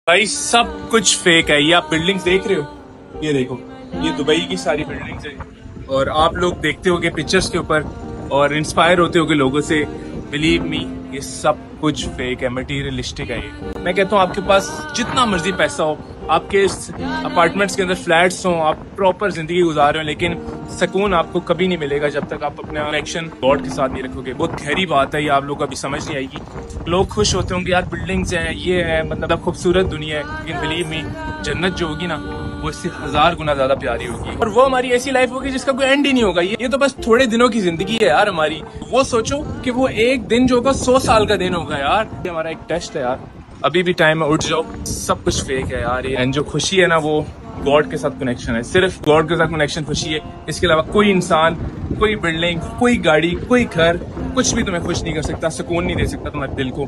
भाई सब कुछ फेक है। ये आप बिल्डिंग्स देख रहे हो, ये देखो, ये दुबई की सारी बिल्डिंग्स है। और आप लोग देखते होगे पिक्चर्स के ऊपर और इंस्पायर होते होगे लोगों से। बिलीव मी, ये सब कुछ फेक है, मटीरियलिस्टिक है। ये मैं कहता हूँ आपके पास जितना मर्जी पैसा हो, आपके अपार्टमेंट्स के अंदर फ्लैट्स हों, आप प्रॉपर जिंदगी गुजार रहे हो, लेकिन सुकून आपको कभी नहीं मिलेगा जब तक आप अपना कनेक्शन गॉड के साथ नहीं रखोगे। बहुत गहरी बात है, ये आप लोग अभी समझ नहीं आएगी। लोग खुश होते होंगे यार बिल्डिंग्स हैं, ये है, मतलब खूबसूरत दुनिया है, लेकिन बिलीव मी, जन्नत जो होगी ना वो इससे 1000 गुना ज्यादा प्यारी होगी। और वो हमारी ऐसी लाइफ होगी जिसका कोई एंड ही नहीं होगा। ये तो बस थोड़े दिनों की जिंदगी है यार हमारी। वो सोचो कि वो एक दिन जो होगा 100 साल का दिन होगा यार। ये हमारा एक टेस्ट है यार, अभी भी टाइम है, उठ जाओ। सब कुछ फेक है यार ये। एंड जो खुशी है ना वो गॉड के साथ कनेक्शन है, सिर्फ गॉड के साथ कनेक्शन खुशी है। इसके अलावा कोई इंसान, कोई बिल्डिंग, कोई गाड़ी, कोई घर, कुछ भी तुम्हें खुश नहीं कर सकता, सुकून नहीं दे सकता तुम्हारे दिल को।